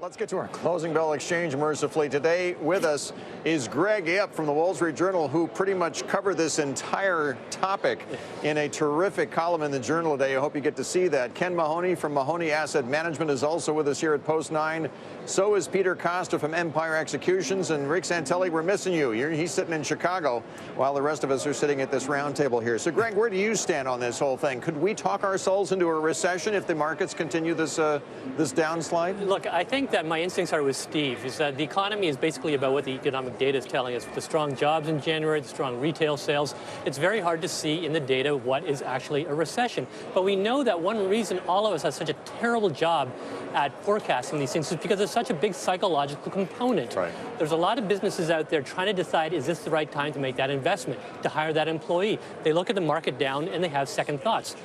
Let's get to our closing bell exchange mercifully. Today with us is Greg Yip from the Wall Street Journal, who pretty much covered this entire topic in a terrific column in the Journal today. I hope you get to see that. Ken Mahoney from Mahoney Asset Management is also with us here at Post 9. So is Peter Costa from Empire Executions. And Rick Santelli, we're missing you. He's sitting in Chicago while the rest of us are sitting at this round table here. So, Greg, where do you stand on this whole thing? Could we talk ourselves into a recession if the markets continue this downslide? Look, I think that my instincts are with Steve, is that the economy is basically about what the economic data is telling us. The strong jobs in January, the strong retail sales. It's very hard to see in the data what is actually a recession. But we know that one reason all of us have such a terrible job at forecasting these things is because there's such a big psychological component. Right. There's a lot of businesses out there trying to decide, is this the right time to make that investment, to hire that employee? They look at the market down and they have second thoughts.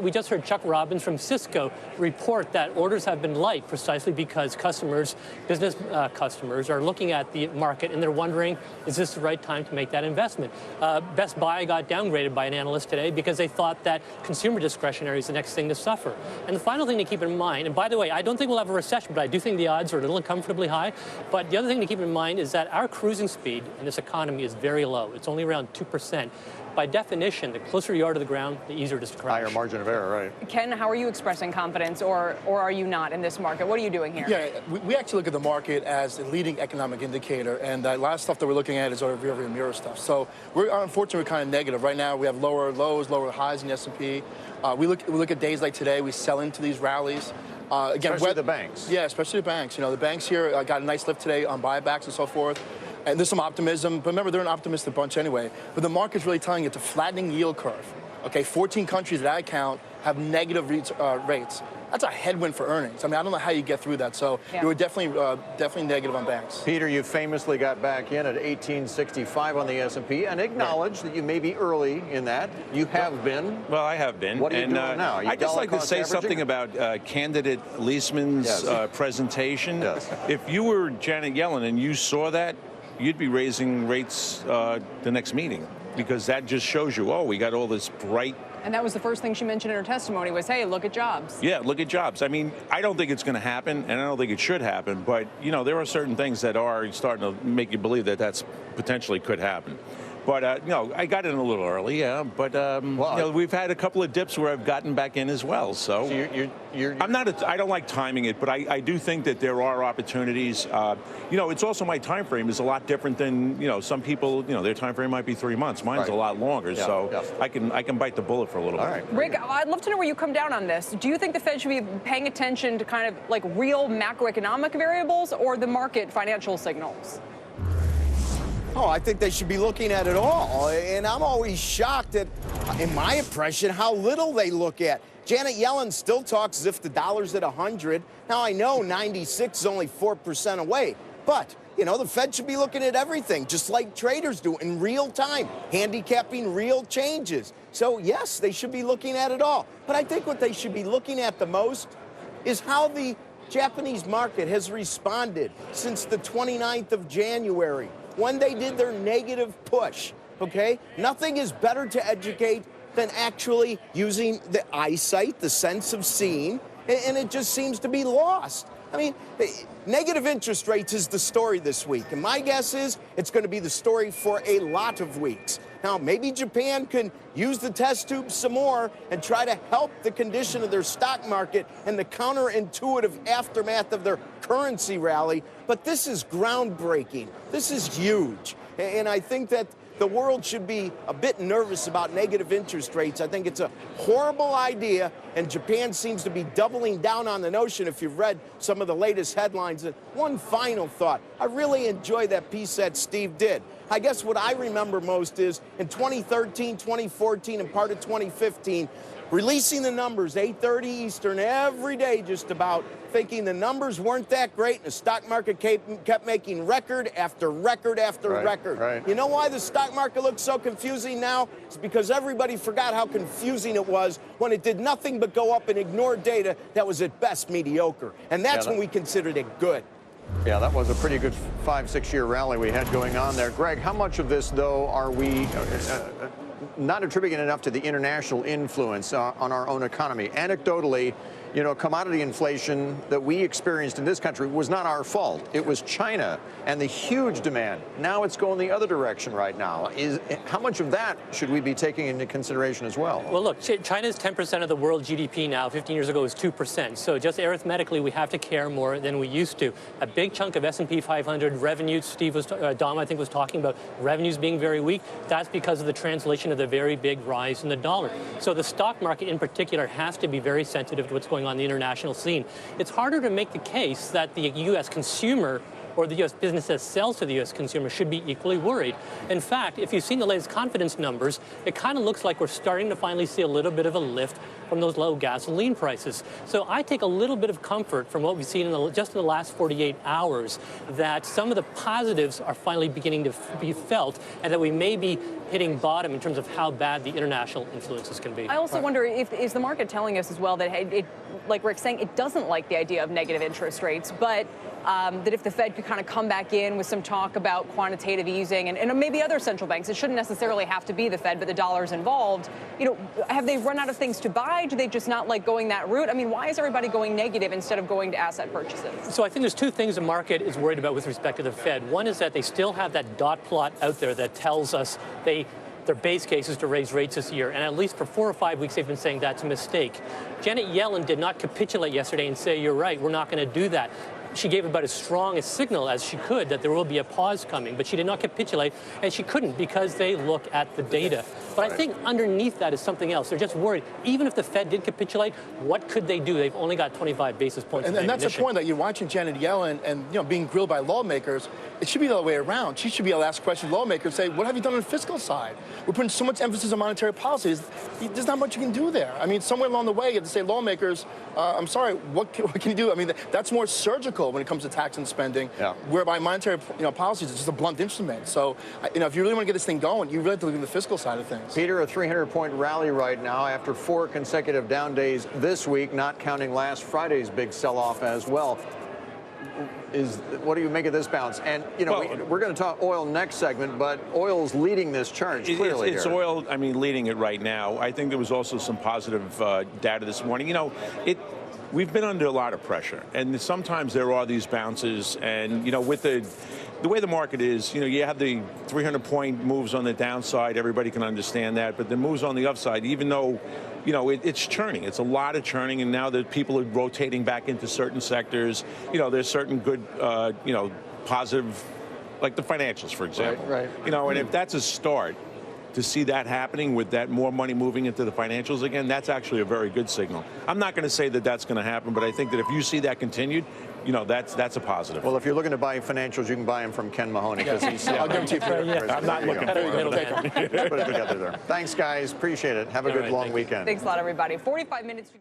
We just heard Chuck Robbins from Cisco report that orders have been light precisely because business customers are looking at the market and they're wondering, is this the right time to make that investment? Best Buy got downgraded by an analyst today because they thought that consumer discretionary is the next thing to suffer. And the final thing to keep in mind, and by the way, I don't think we'll have a recession, but I do think the odds are a little uncomfortably high. But the other thing to keep in mind is that our cruising speed in this economy is very low. It's only around 2%. By definition, the closer you are to the ground, the easier it is to crash. Higher margin of error, right. Ken, how are you expressing confidence, or are you not in this market? What are you doing here? Yeah, we actually look at the market as the leading economic indicator, and a lot of stuff that we're looking at is our rearview mirror stuff. So we're unfortunately kind of negative. Right now, we have lower lows, lower highs in the S&P. We look at days like today, we sell into these rallies. Again, especially the banks. Yeah, especially the banks. You know, the banks here got a nice lift today on buybacks and so forth. And there's some optimism, but remember, they're an optimistic bunch anyway. But the market's really telling you it's a flattening yield curve. Okay, 14 countries that I count have negative rates. That's a headwind for earnings. I mean, I don't know how you get through that. So you were definitely negative on banks. Peter, you famously got back in at 1865 on the S&P and acknowledged that you may be early in that. You have been. Well, I have been. What are you doing now? I'd just like to say something about candidate Leisman's presentation. Yes. If you were Janet Yellen and you saw that, you'd be raising rates the next meeting, because that just shows you, oh, we got all this bright. And that was the first thing she mentioned in her testimony was, hey, look at jobs. Yeah, look at jobs. I mean, I don't think it's going to happen, and I don't think it should happen. But, you know, there are certain things that are starting to make you believe that that's potentially could happen. But, no, I got in a little early, yeah. But, you know, we've had a couple of dips where I've gotten back in as well. So I don't like timing it, but I do think that there are opportunities. You know, it's also my time frame is a lot different than, you know, some people, you know, their time frame might be 3 months. Mine's a lot longer. I can bite the bullet for a little bit. Rick, I'd love to know where you come down on this. Do you think the Fed should be paying attention to kind of like real macroeconomic variables or the market financial signals? Oh, I think they should be looking at it all. And I'm always shocked at, in my impression, how little they look at. Janet Yellen still talks as if the dollar's at 100. Now, I know 96 is only 4% away. But, you know, the Fed should be looking at everything, just like traders do in real time, handicapping real changes. So, yes, they should be looking at it all. But I think what they should be looking at the most is how the Japanese market has responded since the 29th of January. When they did their negative push, okay? Nothing is better to educate than actually using the eyesight, the sense of seeing, and it just seems to be lost. I mean, negative interest rates is the story this week, and my guess is it's going to be the story for a lot of weeks. Now, maybe Japan can use the test tube some more and try to help the condition of their stock market and the counterintuitive aftermath of their currency rally, but this is groundbreaking. This is huge, and I think that the world should be a bit nervous about negative interest rates. I think it's a horrible idea, and Japan seems to be doubling down on the notion if you've read some of the latest headlines. And one final thought. I really enjoy that piece that Steve did. I guess what I remember most is in 2013, 2014, and part of 2015, releasing the numbers, 8:30 Eastern, every day just about, thinking the numbers weren't that great, and the stock market kept making record after record after record. Right. You know why the stock market looks so confusing now? It's because everybody forgot how confusing it was when it did nothing but go up and ignore data that was at best mediocre. And that's when we considered it good. Yeah, that was a pretty good 5-6 year rally we had going on there. Greg, how much of this, though, are we not attributing enough to the international influence on our own economy? Anecdotally, you know, commodity inflation that we experienced in this country was not our fault. It was China and the huge demand. Now it's going the other direction right now. How much of that should we be taking into consideration as well? Well, look, China is 10% of the world GDP now. 15 years ago it was 2%. So just arithmetically, we have to care more than we used to. A big chunk of S&P 500 revenue, Dom, I think, was talking about revenues being very weak. That's because of the translation of the very big rise in the dollar. So the stock market in particular has to be very sensitive to what's going on in the international scene. It's harder to make the case that the U.S. consumer or the U.S. business that sells to the U.S. consumer should be equally worried. In fact, if you've seen the latest confidence numbers, it kind of looks like we're starting to finally see a little bit of a lift from those low gasoline prices. So I take a little bit of comfort from what we've seen just in the last 48 hours that some of the positives are finally beginning to be felt and that we may be hitting bottom in terms of how bad the international influences can be. I also wonder, is the market telling us as well that, like Rick's saying, it doesn't like the idea of negative interest rates, but that if the Fed could kind of come back in with some talk about quantitative easing and maybe other central banks, it shouldn't necessarily have to be the Fed, but the dollar's involved, you know, have they run out of things to buy? Do they just not like going that route? I mean, why is everybody going negative instead of going to asset purchases? So I think there's two things the market is worried about with respect to the Fed. One is that they still have that dot plot out there that tells us their base case is to raise rates this year. And at least for 4 or 5 weeks, they've been saying that's a mistake. Janet Yellen did not capitulate yesterday and say, you're right, we're not going to do that. She gave about as strong a signal as she could that there will be a pause coming, but she did not capitulate, and she couldn't because they look at the data. But I think underneath that is something else. They're just worried. Even if the Fed did capitulate, what could they do? They've only got 25 basis points. And that's the point, that you're watching Janet Yellen and, you know, being grilled by lawmakers. It should be the other way around. She should be able to ask questions to lawmakers, say, what have you done on the fiscal side? We're putting so much emphasis on monetary policies. There's not much you can do there. I mean, somewhere along the way, you have to say, lawmakers, I'm sorry, what can you do? I mean, that's more surgical when it comes to tax and spending, whereby monetary policies is just a blunt instrument. So, you know, if you really want to get this thing going, you really have to look at the fiscal side of things. Peter, a 300-point rally right now after 4 consecutive down days this week, not counting last Friday's big sell-off as well. What do you make of this bounce? And, you know, we're going to talk oil next segment, but oil's leading this charge clearly. It's oil, I mean, leading it right now. I think there was also some positive data this morning. You know, we've been under a lot of pressure, and sometimes there are these bounces, and, you know, with the way the market is, you know, you have the 300-point moves on the downside. Everybody can understand that. But the moves on the upside, even though, you know, it's churning. It's a lot of churning. And now that people are rotating back into certain sectors, you know, there's certain good, you know, positive, like the financials, for example. Right. You know, and if that's a start, to see that happening with that more money moving into the financials again, that's actually a very good signal. I'm not going to say that that's going to happen, but I think that if you see that continued, you know, that's a positive. Well, if you're looking to buy financials, you can buy them from Ken Mahoney because he's. I'll give them to you. I'm not looking for it. Put it together there. Thanks, guys. Appreciate it. Have a good long weekend. Thanks a lot, everybody. 45 minutes.